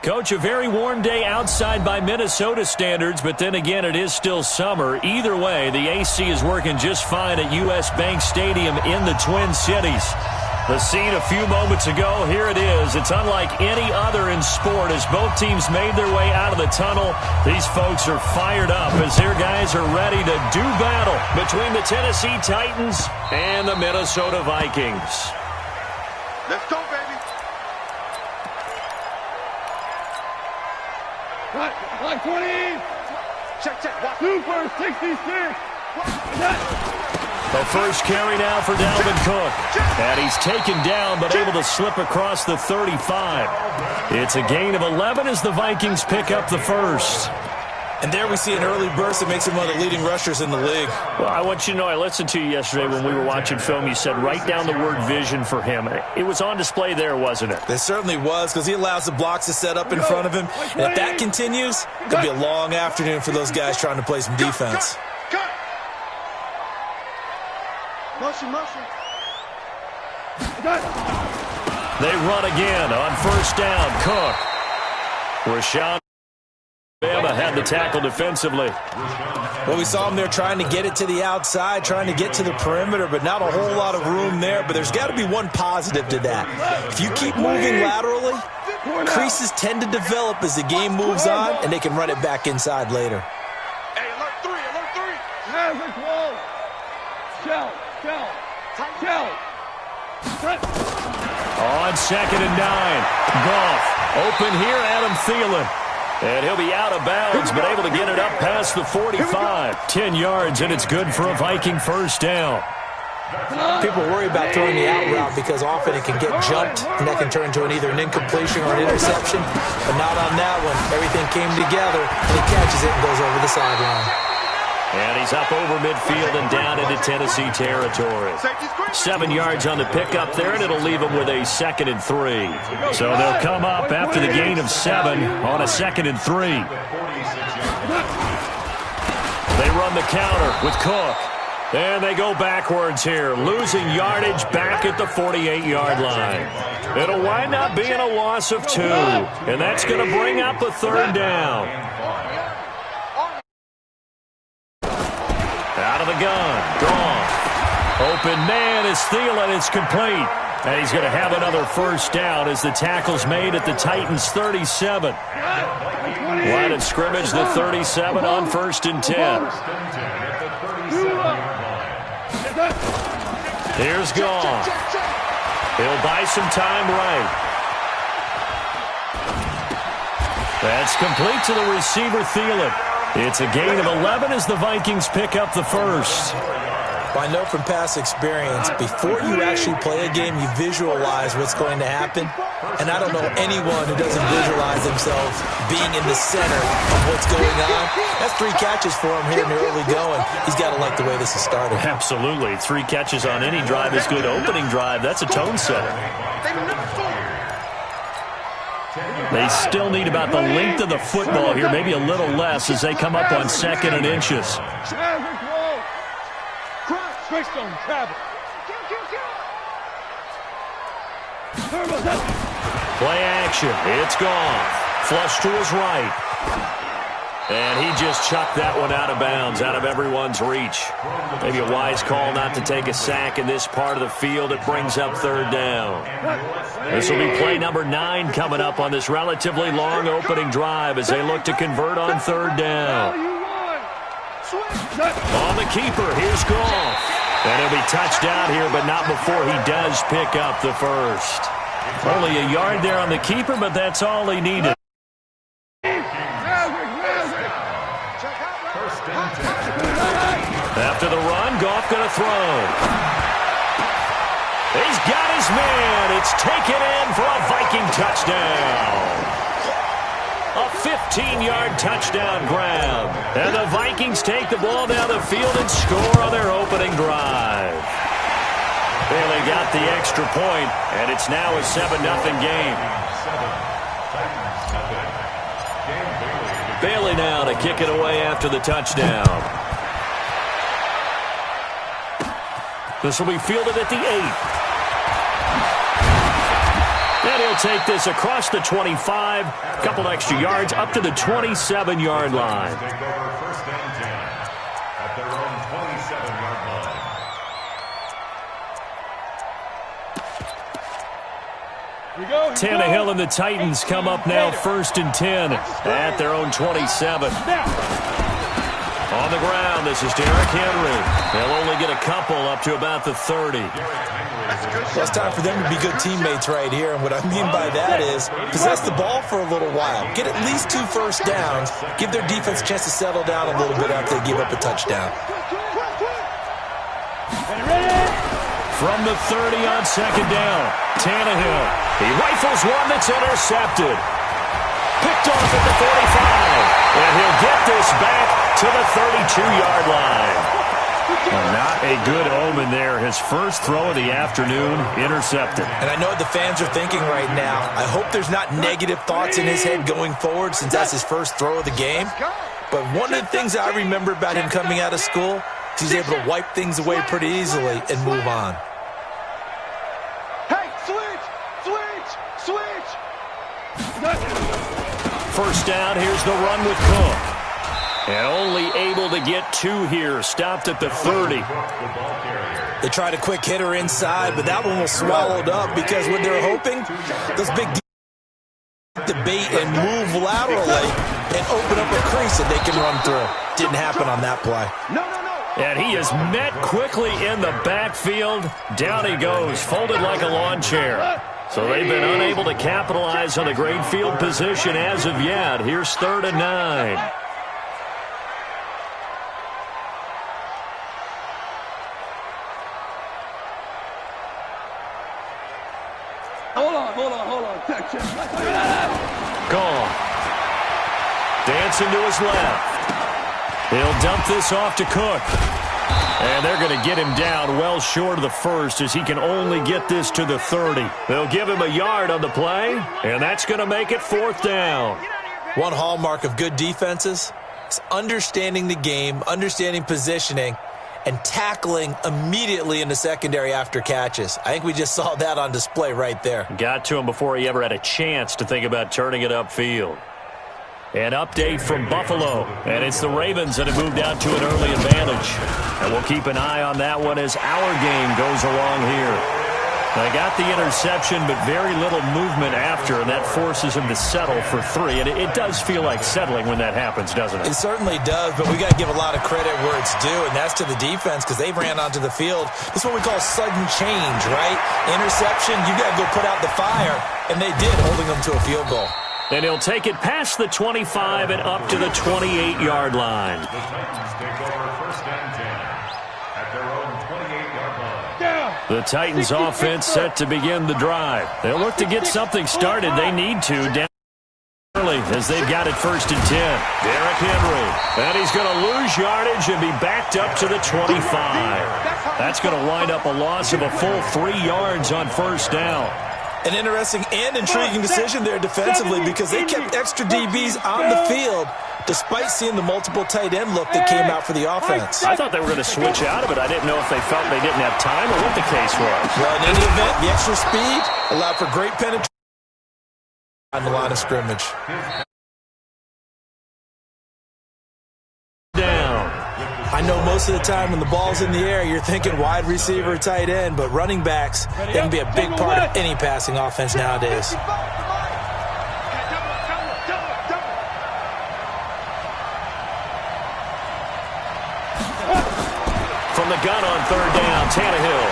Coach, a very warm day outside by Minnesota standards, but then again, it is still summer. Either way, the AC is working just fine at U.S. Bank Stadium in the Twin Cities. The scene a few moments ago, here it is. It's unlike any other in sport as both teams made their way out of the tunnel. These folks are fired up as their guys are ready to do battle between the Tennessee Titans and the Minnesota Vikings. Let's go, baby. Like 20. Check. Watch. Super 66. The first carry now for Dalvin Cook. And he's taken down but able to slip across the 35. It's a gain of 11 as the Vikings pick up the first. And there we see an early burst that makes him one of the leading rushers in the league. Well, I want you to know, I listened to you yesterday when we were watching film. You said write down the word vision for him. It was on display there, wasn't it? It certainly was, because he allows the blocks to set up in front of him. And if that continues, it could be a long afternoon for those guys trying to play some defense. Motion. They run again on first down. Cook. Rashawn Bama had the tackle defensively. Well, we saw him there trying to get it to the outside, trying to get to the perimeter, but not a whole lot of room there. But there's got to be one positive to that. If you keep moving laterally, creases tend to develop as the game moves on, and they can run it back inside later. Hey, alert three. Havoc wall. Shell. On 2nd and 9. Goff. Open here, Adam Thielen. And he'll be out of bounds, but able to get it up past the 45. 10 yards, and it's good for a Viking first down. People worry about throwing the out route because often it can get jumped, and that can turn into either an incompletion or an interception. But not on that one. Everything came together, and he catches it and goes over the sideline. And he's up over midfield and down into Tennessee territory. 7 yards on the pickup there, and it'll leave them with a 2nd and 3. So they'll come up after the gain of 7 on a 2nd and 3. They run the counter with Cook. And they go backwards here, losing yardage back at the 48-yard line. It'll wind up being a loss of 2, and that's going to bring up a 3rd down. Out of the gun. Goff. Open man is Thielen. It's complete. And he's going to have another first down as the tackle's made at the Titans' 37. Line of scrimmage, the 37 on 1st and 10. Here's Goff. He'll buy some time right. That's complete to the receiver, Thielen. It's a gain of 11 as the Vikings pick up the first. Well, I know from past experience, before you actually play a game, you visualize what's going to happen. And I don't know anyone who doesn't visualize themselves being in the center of what's going on. That's 3 catches for him here in the early going. He's got to like the way this is started. Absolutely. 3 catches on any drive is good. Opening drive, that's a tone setter. They still need about the length of the football here, maybe a little less as they come up on 2nd and inches. Play action. It's gone. Flush to his right. And he just chucked that one out of bounds, out of everyone's reach. Maybe a wise call not to take a sack in this part of the field. It brings up 3rd down. This will be play number 9 coming up on this relatively long opening drive as they look to convert on 3rd down. On the keeper, here's Goff. And he'll be touched out here, but not before he does pick up the first. Only a yard there on the keeper, but that's all he needed. After the run, Goff going to throw. He's got his man. It's taken in for a Viking touchdown. A 15-yard touchdown grab. And the Vikings take the ball down the field and score on their opening drive. Bailey got the extra point, and it's now a 7-0 game. Bailey now to kick it away after the touchdown. This will be fielded at the 8. And And he'll take this across the 25, a couple extra yards, up to the 27-yard line. Take over first and 10 at their own 27-yard line. Tannehill and the Titans come up now first and 10 at their own 27. On the ground, this is Derrick Henry. They'll only get a couple up to about the 30. Well, it's time for them to be good teammates right here. And what I mean by that is possess the ball for a little while. Get at least 2 first downs. Give their defense a chance to settle down a little bit after they give up a touchdown. From the 30 on second down, Tannehill. He rifles one that's intercepted. Picked off at the 45. And he'll get this back to the 32-yard line. Well, not a good omen there. His first throw of the afternoon intercepted. And I know what the fans are thinking right now. I hope there's not negative thoughts in his head going forward since that's his first throw of the game. But one of the things I remember about him coming out of school is he's able to wipe things away pretty easily and move on. Hey, switch! First down, here's the run with Cook. And only able to get 2 here, stopped at the 30. They tried a quick hitter inside, but that one was swallowed up because when they're hoping, those big debate and move laterally and open up a crease that they can run through. Didn't happen on that play. And he is met quickly in the backfield. Down he goes, folded like a lawn chair. So they've been unable to capitalize on the great field position as of yet. Here's 3rd and 9. Hold on. Section. Gone. Dancing to his left. He'll dump this off to Cook. And they're going to get him down well short of the first as he can only get this to the 30. They'll give him a yard on the play, and that's going to make it 4th down. One hallmark of good defenses is understanding the game, understanding positioning, and tackling immediately in the secondary after catches. I think we just saw that on display right there. Got to him before he ever had a chance to think about turning it upfield. An update from Buffalo, and it's the Ravens that have moved out to an early advantage. And we'll keep an eye on that one as our game goes along here. They got the interception, but very little movement after, and that forces him to settle for 3. And it does feel like settling when that happens, doesn't it? It certainly does, but we got to give a lot of credit where it's due, and that's to the defense because they ran onto the field. This is what we call sudden change, right? Interception, you got to go put out the fire, and they did, holding them to a field goal. And he'll take it past the 25 and up to the 28-yard line. The Titans take over first and 10 at their own 28-yard line. The Titans offense set to begin the drive. They'll look to get something started. They need to down early as they've got it first and 10. Derrick Henry. And he's going to lose yardage and be backed up to the 25. That's going to wind up a loss of a full 3 yards on first down. An interesting and intriguing decision there defensively because they kept extra DBs on the field despite seeing the multiple tight end look that came out for the offense. I thought they were going to switch out of it. I didn't know if they felt they didn't have time or what the case was. Well, in any event, the extra speed allowed for great penetration on the line of scrimmage. I know most of the time when the ball's in the air, you're thinking wide receiver, tight end, but running backs, they can be a big part of any passing offense nowadays. From the gun on 3rd down, Tannehill.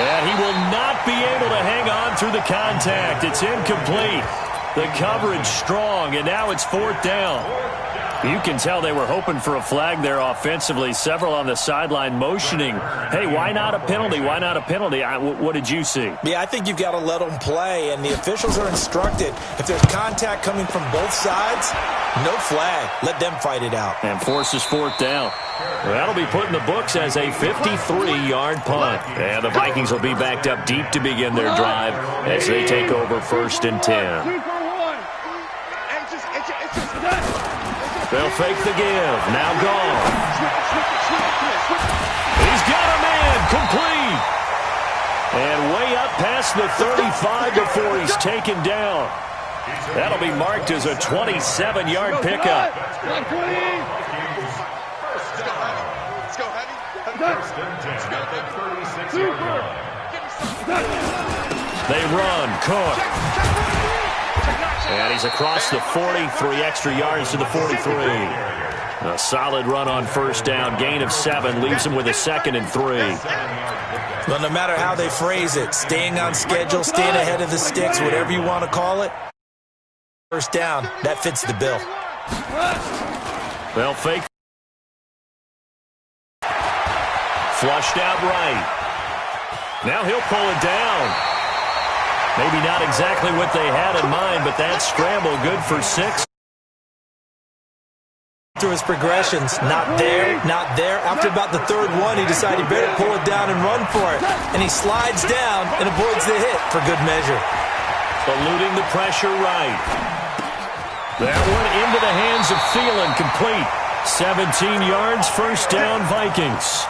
And he will not be able to hang on through the contact. It's incomplete. The coverage strong, and now it's 4th down. You can tell they were hoping for a flag there offensively. Several on the sideline motioning, hey, why not a penalty? Why not a penalty? What did you see? Yeah, I think you've got to let them play, and the officials are instructed. If there's contact coming from both sides, no flag. Let them fight it out. And forces 4th down. Well, that'll be put in the books as a 53-yard punt. And the Vikings will be backed up deep to begin their drive as they take over first and 10. They'll fake the give. Now gone. He's got a man. Complete. And way up past the 35 before he's taken down. That'll be marked as a 27-yard pickup. Let's go, heavy. They run. Cook. And he's across the 40, 3 extra yards to the 43. A solid run on first down. Gain of 7 leaves him with a 2nd and 3. Well, no matter how they phrase it, staying on schedule, staying ahead of the sticks, whatever you want to call it, first down, that fits the bill. Well, fake. Flushed out right. Now he'll pull it down. Maybe not exactly what they had in mind, but that scramble good for 6. Through his progressions, not there, not there. After about the 3rd one, he decided he better pull it down and run for it. And he slides down and avoids the hit for good measure. Eluding the pressure right. That one into the hands of Thielen, complete. 17 yards, first down, Vikings.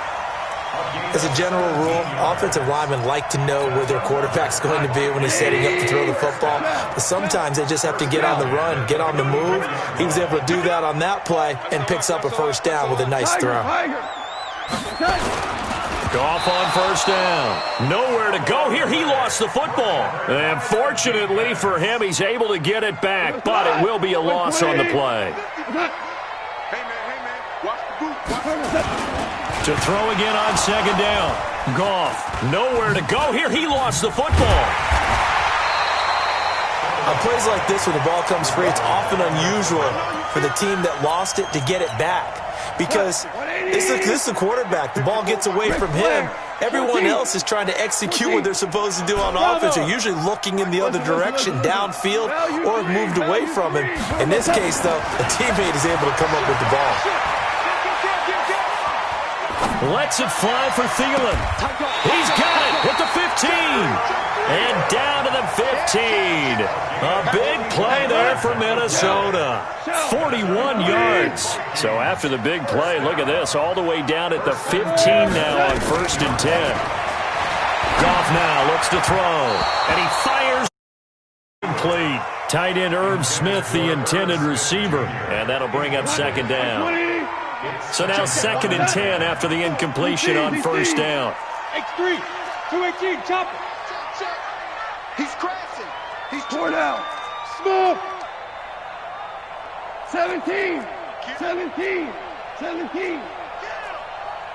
As a general rule, offensive linemen like to know where their quarterback's going to be when he's setting up to throw the football. But sometimes they just have to get on the run, get on the move. He was able to do that on that play and picks up a first down with a nice throw. Goff on first down. Nowhere to go here. He lost the football. And fortunately for him, he's able to get it back, but it will be a loss on the play. Hey, man, watch the boot. To throw again on second down. Goff, nowhere to go here. He lost the football. On plays like this, when the ball comes free, it's often unusual for the team that lost it to get it back. Because this is the quarterback. The ball gets away from him. Everyone else is trying to execute what they're supposed to do on offense. They're usually looking in the other direction, downfield, or have moved away from him. In this case, though, a teammate is able to come up with the ball. Lets it fly for Thielen. He's got it at the 15. And down to the 15. A big play there for Minnesota. 41 yards. So after the big play, look at this. All the way down at the 15 now on 1st and 10. Goff now looks to throw. And he fires. Complete. Tight end Irv Smith, the intended receiver. And that'll bring up second down. So now 2nd and 10 after the incompletion on first down. X3, 218, chop it. He's crashing. He's torn out. Smoke. 17. 17. 17.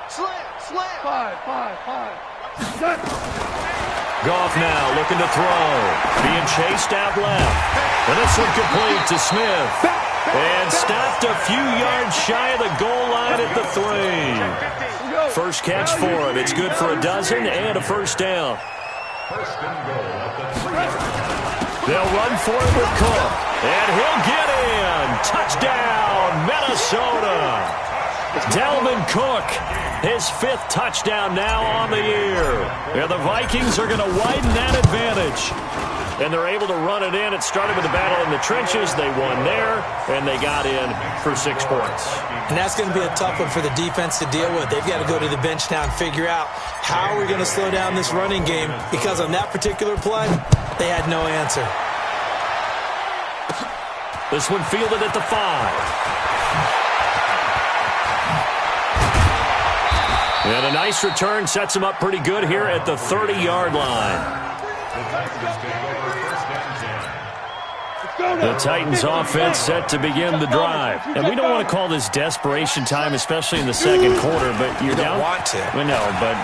Slam. 5. Goff now looking to throw. Being chased out left. And this one complete to Smith. And stopped a few yards shy of the goal line at the 3. First catch for him. It's good for a dozen and a first down. They'll run for it with Cook. And he'll get in. Touchdown, Minnesota. Dalvin Cook, his 5th touchdown now on the year. And the Vikings are going to widen that advantage. And they're able to run it in. It started with a battle in the trenches. They won there, and they got in for 6 points. And that's going to be a tough one for the defense to deal with. They've got to go to the bench now and figure out how we're going to slow down this running game, because on that particular play, they had no answer. This one fielded at the 5. And a nice return sets him up pretty good here at the 30-yard line. The Titans offense set to begin the drive. And we don't want to call this desperation time, especially in the second quarter, but you're down. You don't want to. Well, no, but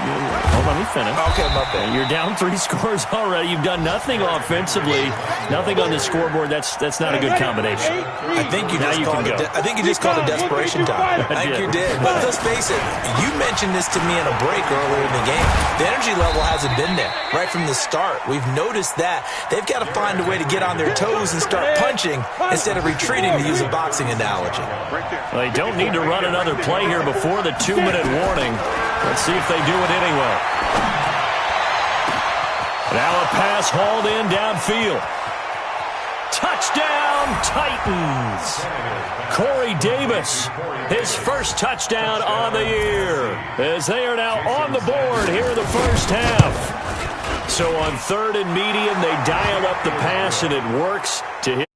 let me finish. Okay, my bad. You're down 3 scores already. You've done nothing offensively, nothing on the scoreboard. That's not a good combination. I think you just called it. I think you just called it desperation time. I think you did. But let's face it. You mentioned this to me in a break earlier in the game. The energy level hasn't been there right from the start. We've noticed that. They've got to find a way to get on their toes and start punching instead of retreating, to use a boxing analogy. Well, they don't need to run another play here before the 2-minute warning. Let's see if they do it anyway. Now a pass hauled in downfield. Touchdown, Titans. Corey Davis, his first touchdown on the year, as they are now on the board here in the first half. So on 3rd and medium, they dial up the pass, and it works to hit.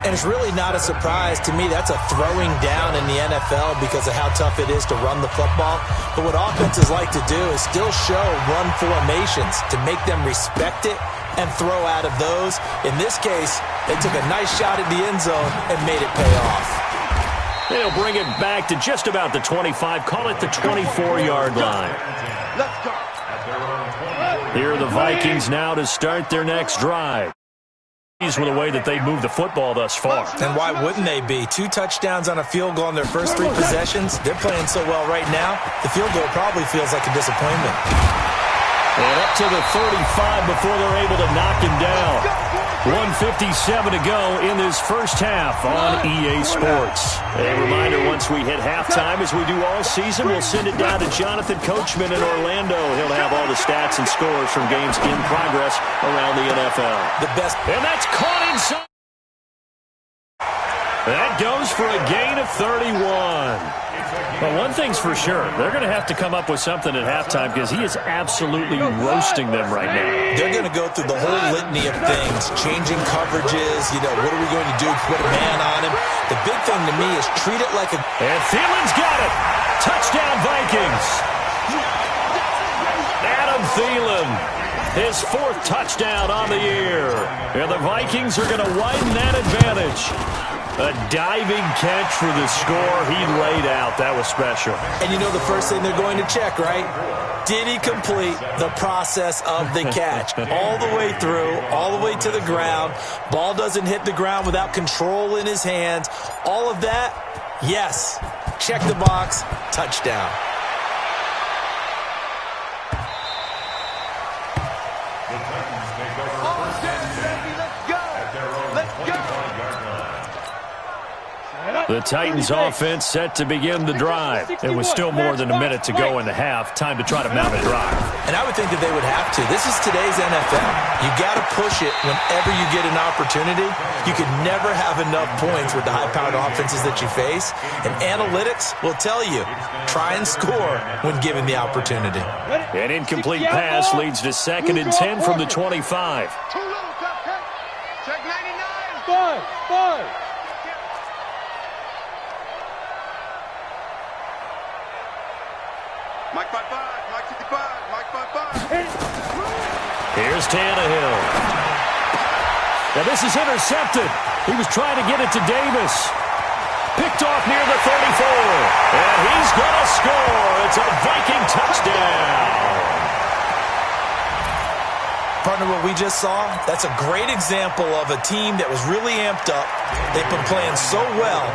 And it's really not a surprise to me. That's a throwing down in the NFL because of how tough it is to run the football. But what offenses like to do is still show run formations to make them respect it and throw out of those. In this case, they took a nice shot at the end zone and made it pay off. They'll bring it back to just about the 25. Call it the 24-yard line. Let's go. Here are the Vikings now to start their next drive. With the way that they move the football thus far. And why wouldn't they be? 2 touchdowns on a field goal in their first 3 possessions. They're playing so well right now, the field goal probably feels like a disappointment. And up to the 35 before they're able to knock him down. 1:57 to go in this first half on EA Sports. A reminder, once we hit halftime, as we do all season, we'll send it down to Jonathan Coachman in Orlando. He'll have all the stats and scores from games in progress around the NFL. The best. And that's caught inside. That goes for a gain of 31. Well, one thing's for sure. They're going to have to come up with something at halftime because he is absolutely roasting them right now. They're going to go through the whole litany of things, changing coverages, what are we going to do? Put a man on him. The big thing to me is treat it like a... And Thielen's got it. Touchdown, Vikings. Adam Thielen, his 4th touchdown on the year. And the Vikings are going to widen that advantage. A diving catch for the score he laid out. That was special. And the first thing they're going to check, right? Did he complete the process of the catch? All the way through, all the way to the ground. Ball doesn't hit the ground without control in his hands. All of that, yes. Check the box, touchdown. The Titans offense set to begin the drive. It was still more than a minute to go in the half. Time to try to mount a drive. And I would think that they would have to. This is today's NFL. You got to push it whenever you get an opportunity. You can never have enough points with the high-powered offenses that you face. And analytics will tell you, try and score when given the opportunity. An incomplete pass leads to 2nd and 10 from the 25. Check 99. 5. Mike 5-5, Mike 55, Mike 5-5. Here's Tannehill. Now this is intercepted. He was trying to get it to Davis. Picked off near the 34. And he's going to score. It's a Viking touchdown. Partner, what we just saw, that's a great example of a team that was really amped up. They've been playing so well,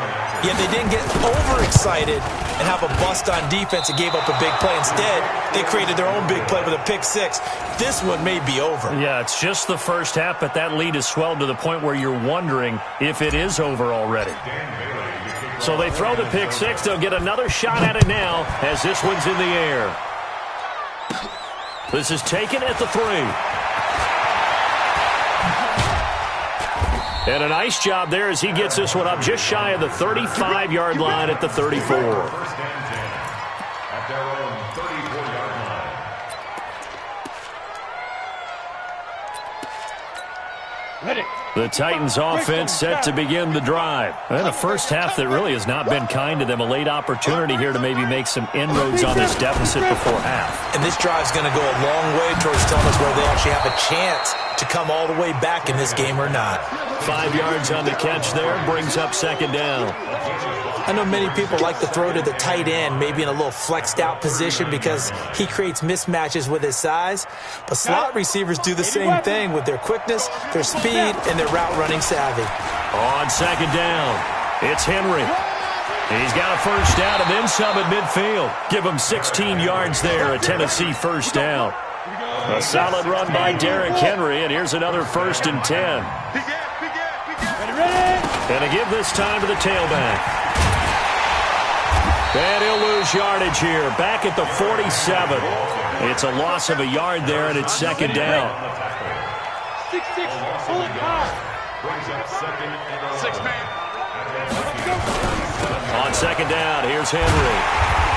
yet they didn't get overexcited and have a bust on defense and gave up a big play. Instead, they created their own big play with a pick 6. This one may be over. Yeah, it's just the first half, but that lead has swelled to the point where you're wondering if it is over already. So they throw the pick 6. They'll get another shot at it now as this one's in the air. This is taken at the 3. And a nice job there as he gets this one up just shy of the 35-yard line at the 34. First and 10 at their own 34-yard line. Ready. The Titans offense set to begin the drive. And a first half that really has not been kind to them. A late opportunity here to maybe make some inroads on this deficit before half. And this drive's going to go a long way towards telling us whether they actually have a chance to come all the way back in this game or not. 5 yards on the catch there, brings up 2nd down. I know many people like to throw to the tight end, maybe in a little flexed out position because he creates mismatches with his size. But slot receivers do the same thing with their quickness, their speed, and their route running savvy. On 2nd down, it's Henry. He's got a first down and then some at midfield. Give him 16 yards there, a Tennessee first down. A solid run by Derrick Henry, and here's another 1st and 10. And to give this time to the tailback. And he'll lose yardage here, back at the 47. It's a loss of a yard there, and it's 2nd down. 6-6, pull it high. Brings up 2nd and 6 man. On 2nd down, here's Henry.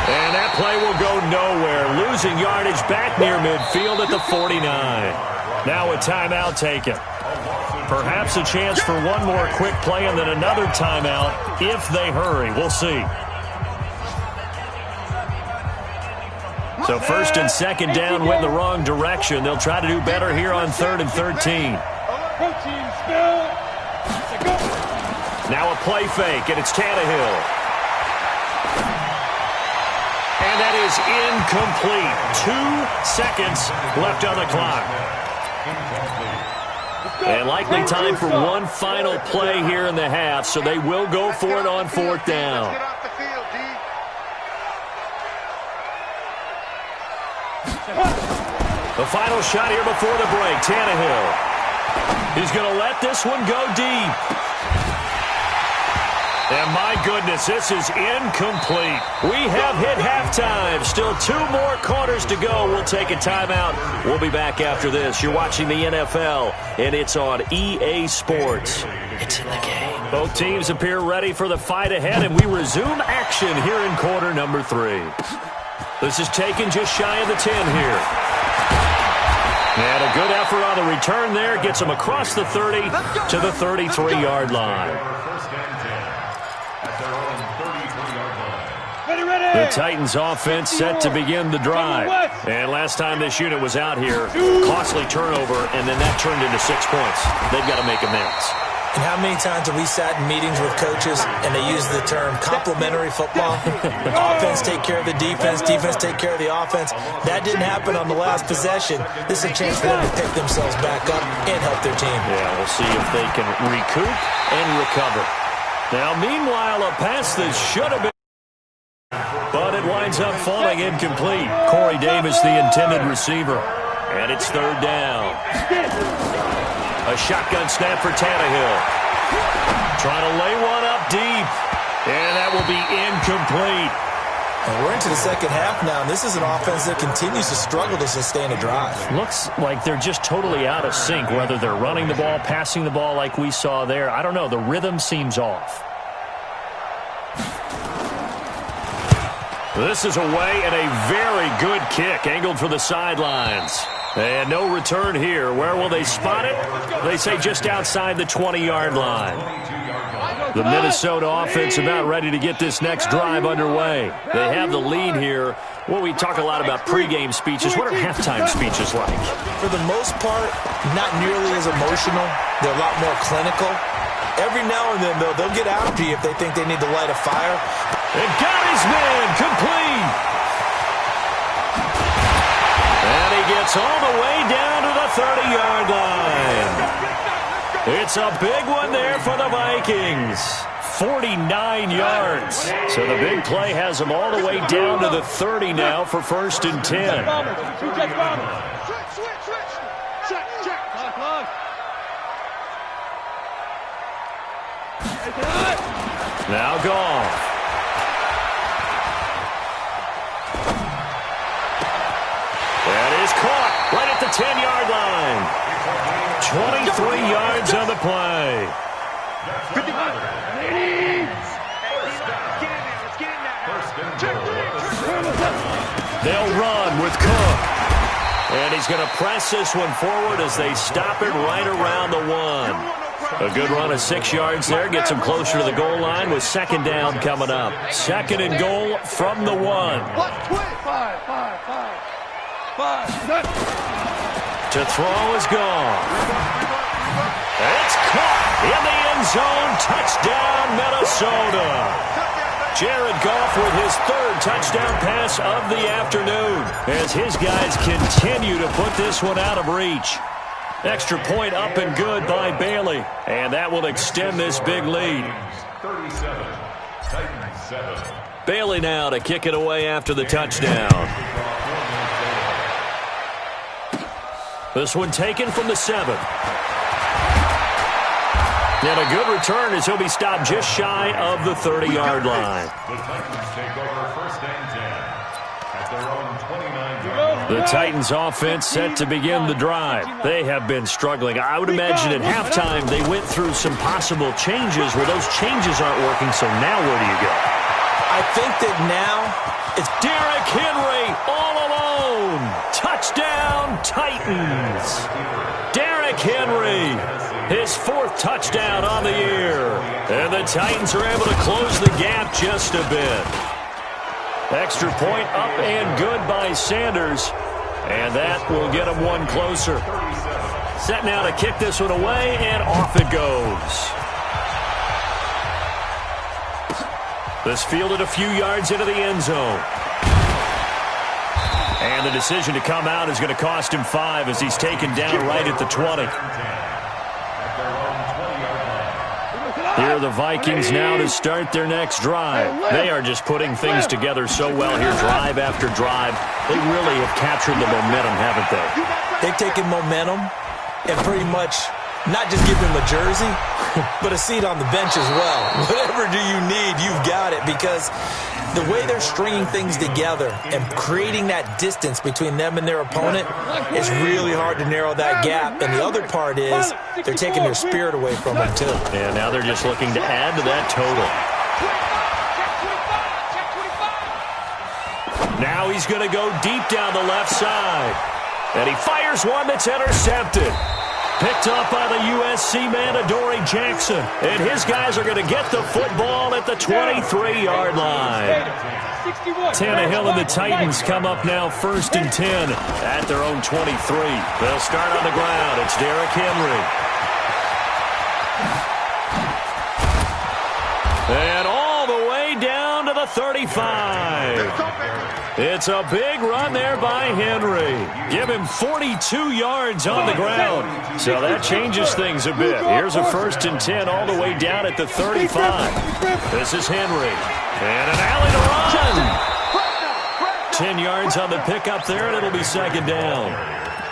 And that play will go nowhere, losing yardage back near midfield at the 49. Now a timeout taken. Perhaps a chance for one more quick play and then another timeout if they hurry. We'll see. So first and second down went the wrong direction. They'll try to do better here on 3rd and 13. Now a play fake, and it's Tannehill. And that is incomplete. 2 seconds left on the clock. And likely time for one final play here in the half, so they will go for it on 4th down. The final shot here before the break, Tannehill. He's going to let this one go deep. And my goodness, this is incomplete. We have hit halftime. Still 2 more quarters to go. We'll take a timeout. We'll be back after this. You're watching the NFL, and it's on EA Sports. It's in the game. Both teams appear ready for the fight ahead, and we resume action here in quarter number 3. This is taken just shy of the 10 here. And a good effort on the return there. Gets them across the 30 to the 33-yard line. The Titans offense set to begin the drive. And last time this unit was out here, costly turnover, and then that turned into 6 points. They've got to make amends. And how many times have we sat in meetings with coaches and they use the term complementary football? Offense take care of the defense, defense take care of the offense. That didn't happen on the last possession. This is a chance for them to pick themselves back up and help their team. Yeah, we'll see if they can recoup and recover. Now, meanwhile, a pass that should have been, but it winds up falling incomplete. Corey Davis, the intended receiver. And it's 3rd down. A shotgun snap for Tannehill. Trying to lay one up deep. And that will be incomplete. And we're into the second half now, and this is an offense that continues to struggle to sustain a drive. Looks like they're just totally out of sync, whether they're running the ball, passing the ball like we saw there. I don't know. The rhythm seems off. This is away and a very good kick, angled for the sidelines. And no return here. Where will they spot it? They say just outside the 20-yard line. The Minnesota offense about ready to get this next drive underway. They have the lead here. Well, we talk a lot about pregame speeches. What are halftime speeches like? For the most part, not nearly as emotional. They're a lot more clinical. Every now and then, though, they'll get after you if they think they need to light a fire. And got his man complete. And he gets all the way down to the 30-yard line. It's a big one there for the Vikings. 49 yards. So the big play has them all the way down to the 30 now for 1st and 10. Now gone. That is caught right at the 10-yard line. 23 yards on the play. They'll run with Cook. And he's going to press this one forward as they stop it right around the 1. A good run of 6 yards there. Gets him closer to the goal line with 2nd down coming up. 2nd and goal from the 1. To throw is gone. It's caught in the end zone. Touchdown, Minnesota. Jared Goff with his 3rd touchdown pass of the afternoon as his guys continue to put this one out of reach. Extra point up and good by Bailey. And that will extend this big lead. 37, Titans 7. Bailey now to kick it away after the touchdown. This one taken from the 7. And a good return as he'll be stopped just shy of the 30-yard line. The Titans take over 1st and 10 at their own 29-yard line. The Titans offense set to begin the drive. They have been struggling. I would imagine at halftime they went through some possible changes where those changes aren't working, so now where do you go? I I think that now it's Derrick Henry all alone. Touchdown, Titans. Derrick Henry, his 4th touchdown on the year. And the Titans are able to close the gap just a bit. Extra point up and good by Sanders. And that will get him one closer. Set now to kick this one away, and off it goes. This fielded a few yards into the end zone. And the decision to come out is going to cost him 5 as he's taken down right at the 20. Here are the Vikings now to start their next drive. They are just putting things together so well here, drive after drive. They really have captured the momentum, haven't they? they've taken momentum and pretty much not just give him a jersey, but a seat on the bench as well. Whatever do you need, you've got it, because the way they're stringing things together and creating that distance between them and their opponent is really hard to narrow that gap. And the other part is they're taking their spirit away from them, too. And now they're just looking to add to that total. Now he's going to go deep down the left side. And he fires one that's intercepted. Picked up by the USC man, Adoree Jackson. And his guys are going to get the football at the 23-yard line. Tannehill and the Titans come up now 1st and 10 at their own 23. They'll start on the ground. It's Derrick Henry. And all the way down to the 35. It's a big run there by Henry. Give him 42 yards on the ground. So that changes things a bit. Here's a 1st and 10 all the way down at the 35. This is Henry. And an alley to run. 10 yards on the pickup there, and it'll be 2nd down.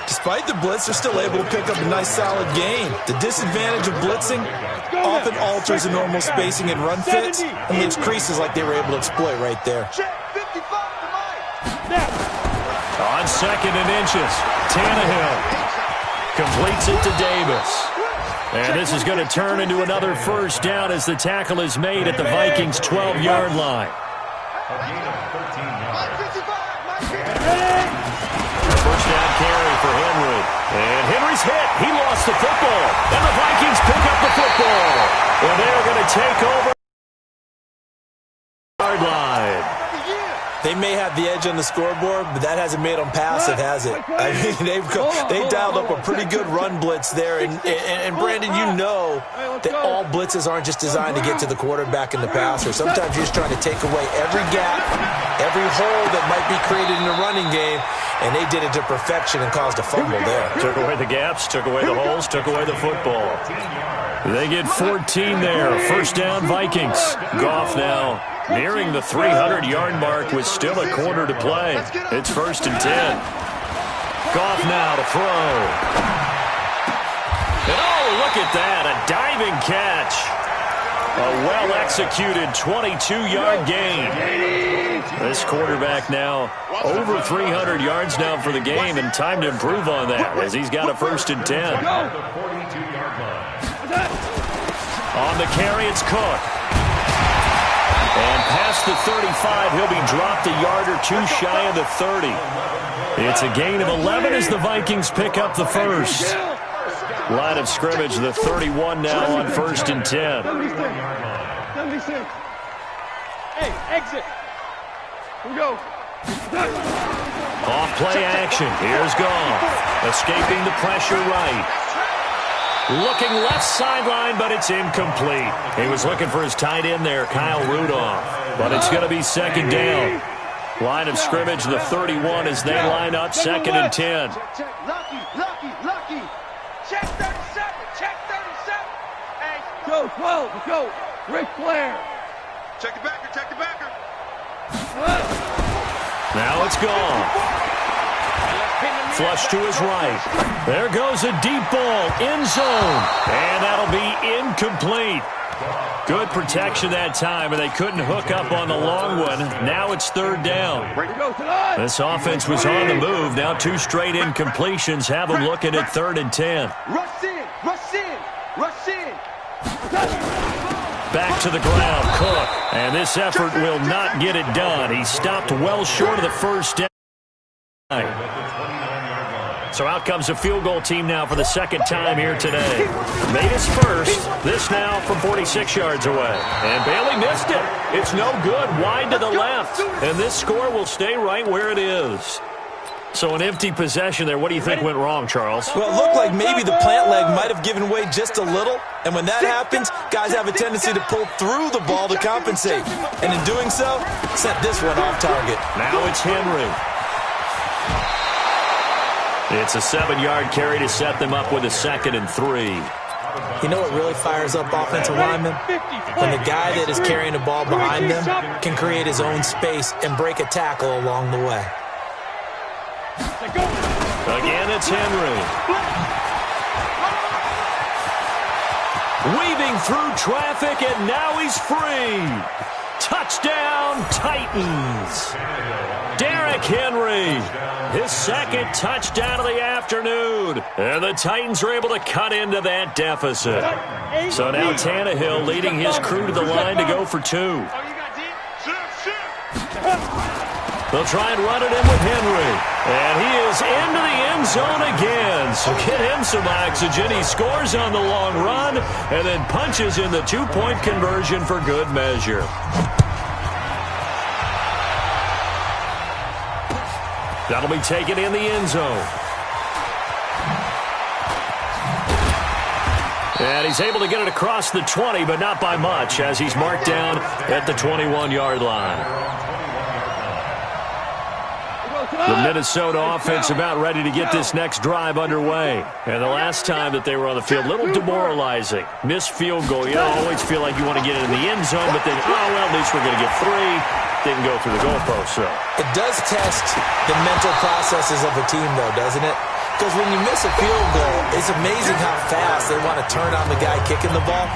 Despite the blitz, they're still able to pick up a nice, solid gain. The disadvantage of blitzing often alters the normal spacing and run fits and leaves creases like they were able to exploit right there. On 2nd and inches, Tannehill completes it to Davis. And this is going to turn into another 1st down as the tackle is made at the Vikings' 12-yard line. First down carry for Henry. And Henry's hit. He lost the football. And the Vikings pick up the football. And they're going to take over the yard line. They may have the edge on the scoreboard, but that hasn't made them passive, has it? I mean, they've dialed up a pretty good run blitz there. And Brandon, you know that all blitzes aren't just designed to get to the quarterback and the passer. Sometimes you're just trying to take away every gap, every hole that might be created in the running game, and they did it to perfection and caused a fumble there. Took away the gaps, took away the holes, took away the football. They get 14 there. 1st down, Vikings. Goff now nearing the 300-yard mark with still a quarter to play. It's 1st and 10. Goff now to throw. And oh, look at that, a diving catch. A well-executed 22-yard gain. This quarterback now over 300 yards now for the game, and time to improve on that as he's got a 1st and 10. On the carry, it's Cook. And past the 35, he'll be dropped a yard or two shy of the 30. It's a gain of 11 as the Vikings pick up the 1st. Line of scrimmage, the 31 now on 1st and 10. Hey, exit. Here we go. Off play action. Here's Goff. Escaping the pressure right. Looking left sideline, but it's incomplete. He was looking for his tight end there, Kyle Rudolph. But it's going to be 2nd down. Line of scrimmage, the 31 as they line up 2nd and 10. Lucky. Check 37. Hey. Go, 12. Go. Ric Flair. Check the backer. Now it's gone. Flush to his right. There goes a deep ball, end zone. And that'll be incomplete. Good protection that time, and they couldn't hook up on the long one. Now it's 3rd down. This offense was on the move. Now 2 straight incompletions have them looking at 3rd and 10. Rush in. Back to the ground, Cook. And this effort will not get it done. He stopped well short of the first down. So out comes a field goal team now for the second time here today. Made his first. This now from 46 yards away. And Bailey missed it. It's no good. Wide to the left. And this score will stay right where it is. So an empty possession there. What do you think went wrong, Charles? Well, it looked like maybe the plant leg might have given way just a little. And when that happens, guys have a tendency to pull through the ball to compensate. And in doing so, sent this one off target. Now it's Henry. It's a 7-yard carry to set them up with a 2nd and 3. You know what really fires up offensive linemen? When the guy that is carrying the ball behind them can create his own space and break a tackle along the way. Again, it's Henry. Weaving through traffic, and now he's free. Touchdown, Titans. Derrick Henry, his 2nd touchdown of the afternoon. And the Titans are able to cut into that deficit. So now Tannehill leading his crew to the line to go for 2. They'll try and run it in with Henry. And he is into the end zone again. So get him some oxygen. He scores on the long run and then punches in the 2-point conversion for good measure. That'll be taken in the end zone. And he's able to get it across the 20, but not by much, as he's marked down at the 21-yard line. The Minnesota offense about ready to get this next drive underway. And the last time that they were on the field, a little demoralizing. Missed field goal. You always feel like you want to get it in the end zone, but then, oh, well, at least we're going to get 3. Didn't go through the goalpost, so. It does test the mental processes of a team, though, doesn't it? Because when you miss a field goal, it's amazing how fast they want to turn on the guy kicking the ball.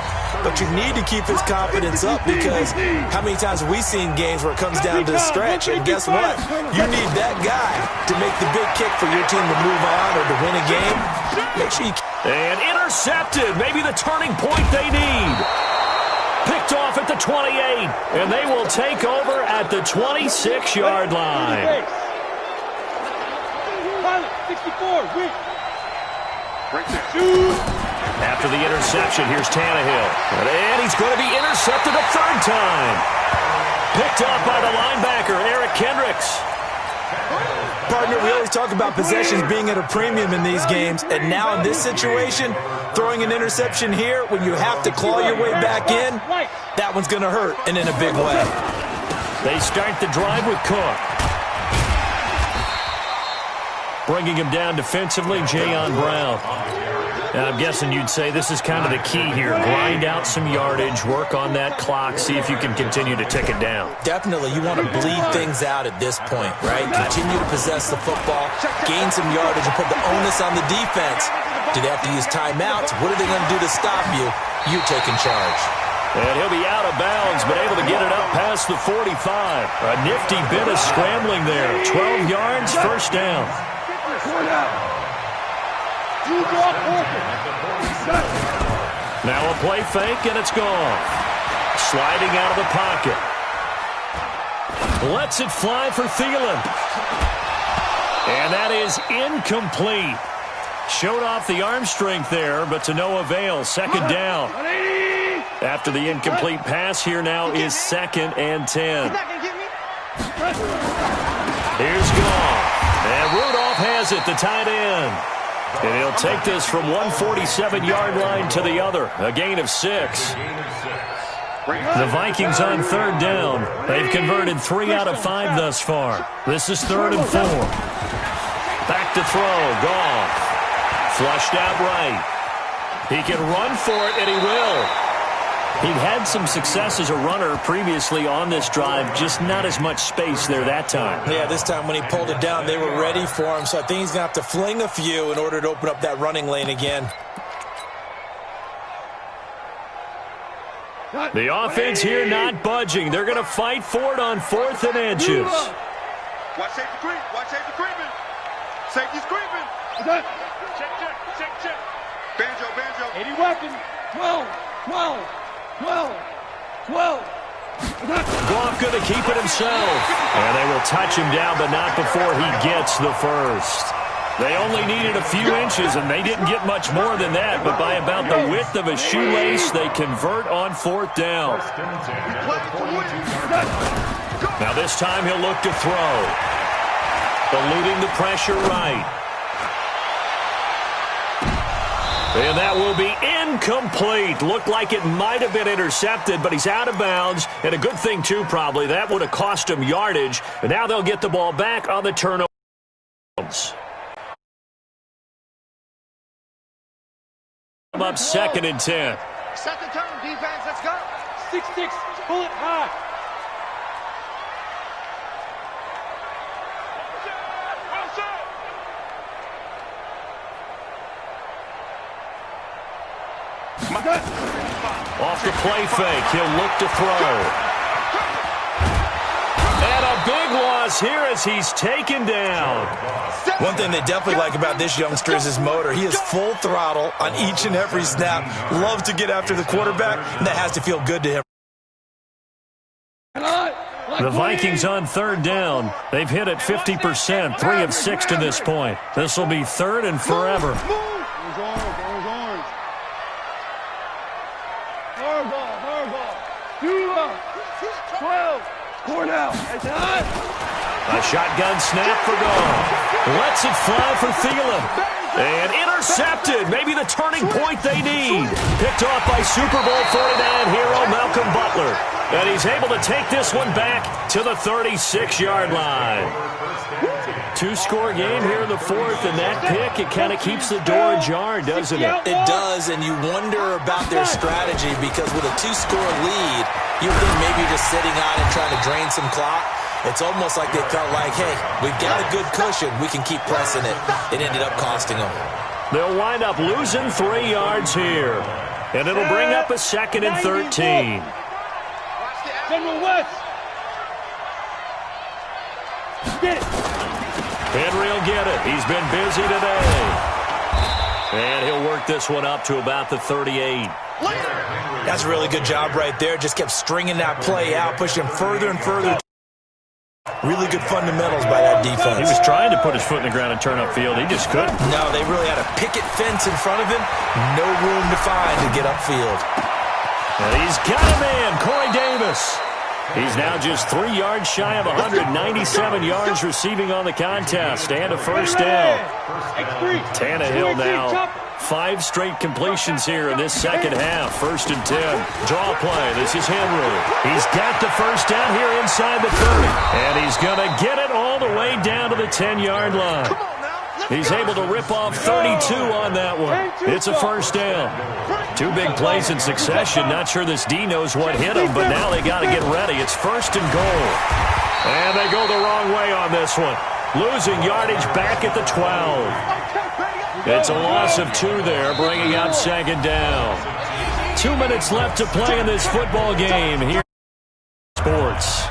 But you need to keep his confidence up, because how many times have we seen games where it comes down to the stretch? And guess what? You need that guy to make the big kick for your team to move on or to win a game. Make sure you... And intercepted. Maybe the turning point they need. Picked off at the 28, and they will take over at the 26-yard line. 64, After the interception, here's Tannehill. And he's going to be intercepted a 3rd time. Picked up by the linebacker, Eric Kendricks. Partner, we always talk about possessions being at a premium in these games, and now in this situation, throwing an interception here when you have to claw your way back in, that one's going to hurt, and in a big way. They start the drive with Cook. Bringing him down defensively, Jayon Brown. And I'm guessing you'd say this is kind of the key here. Grind out some yardage, work on that clock, see if you can continue to tick it down. Definitely. You want to bleed things out at this point, right? Continue to possess the football, gain some yardage, and put the onus on the defense. Do they have to use timeouts? What are they going to do to stop you? You taking charge. And he'll be out of bounds, but able to get it up past the 45. A nifty bit of scrambling there. 12 yards, first down. Now a play fake, and it's gone. Sliding out of the pocket. Lets it fly for Thielen. And that is incomplete. Showed off the arm strength there, but to no avail. 2nd down. After the incomplete pass, here now is 2nd and 10. Here's Goff. And Rudolph has it, the tight end. And he'll take this from 147-yard line to the other. A gain of 6. The Vikings on 3rd down. They've converted 3 out of 5 thus far. This is 3rd and 4. Back to throw. Goff. Flushed out right. He can run for it, and he will. He'd had some success as a runner previously on this drive, just not as much space there that time. Yeah, this time when he pulled it down, they were ready for him, so I think he's going to have to fling a few in order to open up that running lane again. The offense here not budging. They're going to fight for it on 4th and inches. Watch safety creep. Watch safety creeping. Safety's creeping. Check. Banjo. 80 weapon. 12. Goff going to keep it himself. And they will touch him down, but not before he gets the first. They only needed a few inches, and they didn't get much more than that. But by about the width of a shoelace, they convert on 4th down. Now this time he'll look to throw. Eluding the pressure right. And that will be incomplete. Looked like it might have been intercepted, but he's out of bounds. And a good thing, too, probably. That would have cost him yardage. And now they'll get the ball back on the turnover. Up 2nd and 10. Set the turn, defense. Let's go. 6-6. Pull it high. Off the play fake, he'll look to throw. And a big loss here as he's taken down. One thing they definitely like about this youngster is his motor. He is full throttle on each and every snap. Loves to get after the quarterback, and that has to feel good to him. The Vikings on 3rd down. They've hit it 50%, 3 of 6 to this point. This will be 3rd and forever. A shotgun snap for Goff. Lets it fly for Thielen. And intercepted. Maybe the turning point they need. Picked off by Super Bowl 49 hero Malcolm Butler. And he's able to take this one back to the 36-yard line. 2-score game here in the 4th, and that pick, it kind of keeps the door ajar, doesn't it? It does, and you wonder about their strategy because with a 2-score lead, you think maybe you're just sitting on and trying to drain some clock. It's almost like they felt like, hey, we've got a good cushion. We can keep pressing it. It ended up costing them. They'll wind up losing 3 yards here. And it'll bring up a 2nd and 13. General West. Get it. Henry will get it. He's been busy today. And he'll work this one up to about the 38. That's a really good job right there. Just kept stringing that play out, pushing further and further. Really good fundamentals by that defense. He was trying to put his foot in the ground and turn upfield. He just couldn't. No, they really had a picket fence in front of him. No room to find to get upfield. And he's got a man, Corey Davis. He's now just 3 yards shy of 197 yards receiving on the contest and a first down. Tannehill now 5 straight completions here in this second half. 1st and 10. Draw play. This is Henry. He's got the first down here inside the 30. And he's going to get it all the way down to the 10-yard line. He's able to rip off 32 on that one. It's a first down. 2 big plays in succession. Not sure this D knows what hit him, but now they got to get ready. It's 1st and goal. And they go the wrong way on this one. Losing yardage back at the 12. It's a loss of 2 there, bringing up 2nd down. 2 minutes left to play in this football game here in Sports.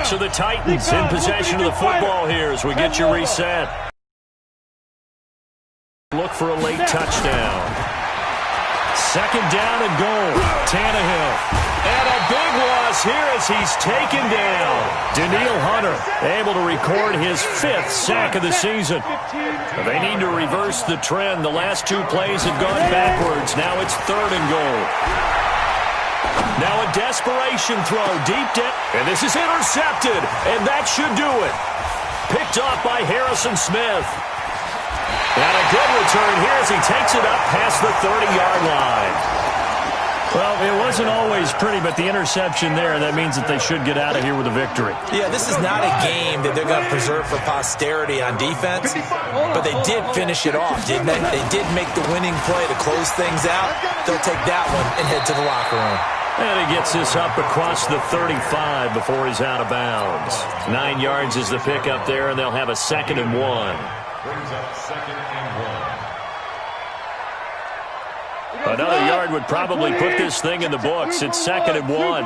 So the Titans in possession of the football here as we get you reset. Look for a late touchdown. 2nd down and goal. Tannehill. And a big loss here as he's taken down. Danielle Hunter able to record his 5th sack of the season. They need to reverse the trend. The last 2 plays have gone backwards. Now it's 3rd and goal. Now a desperation throw deep down. And this is intercepted. And that should do it. Picked off by Harrison Smith. And a good return here as he takes it up past the 30-yard line. Well, it wasn't always pretty, but the interception there, that means that they should get out of here with a victory. Yeah, this is not a game that they're going to preserve for posterity on defense, but they did finish it off, didn't they? They did make the winning play to close things out. They'll take that one and head to the locker room. And he gets this up across the 35 before he's out of bounds. 9 yards is the pickup there, and they'll have a 2nd and 1. Brings up 2nd and 1. Another yard would probably put this thing in the books. It's 2nd and 1.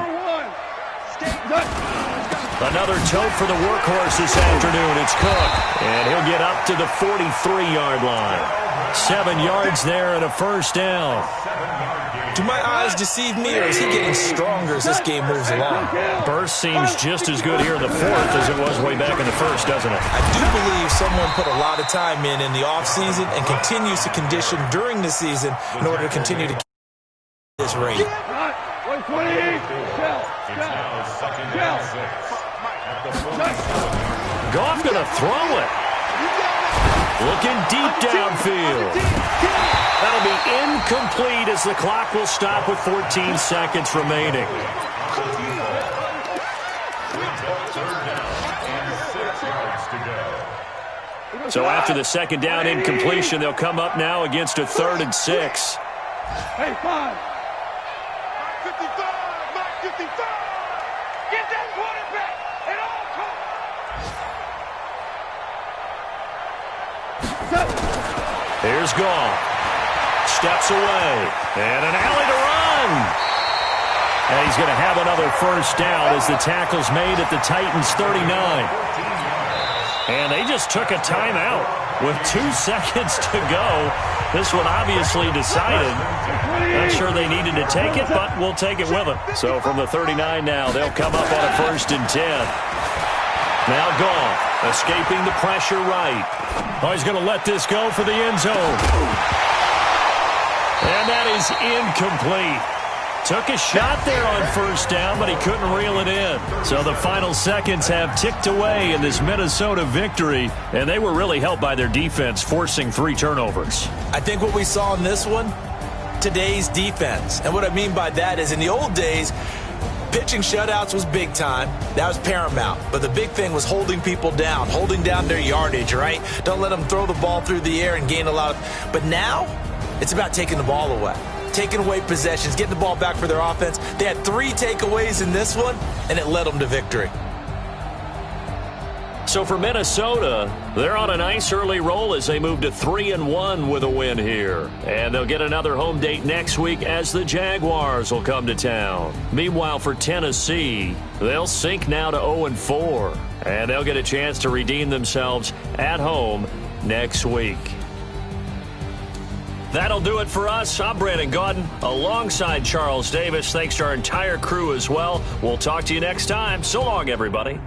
Another tote for the workhorse this afternoon. It's Cook. And he'll get up to the 43-yard line. 7 yards there and a first down. Do my eyes deceive me, or is he getting stronger as this game moves along? Burst seems just as good here in the fourth as it was way back in the first, doesn't it? I do believe someone put a lot of time in the offseason and continues to condition during the season in order to continue to keep this rate. It's now second down 6 at the 47. Goff going to throw it. Looking deep downfield. That'll be incomplete as the clock will stop with 14 seconds remaining. So after the second down incompletion, they'll come up now against a 3rd and 6. Hey, 5. 55, Mike 55. Get that quarterback at all costs. Here's Goff. Steps away. And an alley to run. And he's going to have another first down as the tackle's made at the Titans' 39. And they just took a timeout with 2 seconds to go. This one obviously decided. Not sure they needed to take it, but we'll take it with them. So from the 39 now, they'll come up on a 1st and 10. Now Goff, escaping the pressure right. Oh, he's going to let this go for the end zone. And that is incomplete. Took a shot there on first down, but he couldn't reel it in. So the final seconds have ticked away in this Minnesota victory, and they were really helped by their defense, forcing 3 turnovers. I think what we saw in this one, today's defense. And what I mean by that is in the old days, pitching shutouts was big time. That was paramount. But the big thing was holding people down, holding down their yardage, right? Don't let them throw the ball through the air and gain a lot of... But now, it's about taking the ball away. Taking away possessions, getting the ball back for their offense. They had 3 takeaways in this one, and it led them to victory. So for Minnesota, they're on a nice early roll as they move to 3-1 with a win here. And they'll get another home date next week as the Jaguars will come to town. Meanwhile, for Tennessee, they'll sink now to 0-4. And they'll get a chance to redeem themselves at home next week. That'll do it for us. I'm Brandon Gaudin alongside Charles Davis. Thanks to our entire crew as well. We'll talk to you next time. So long, everybody.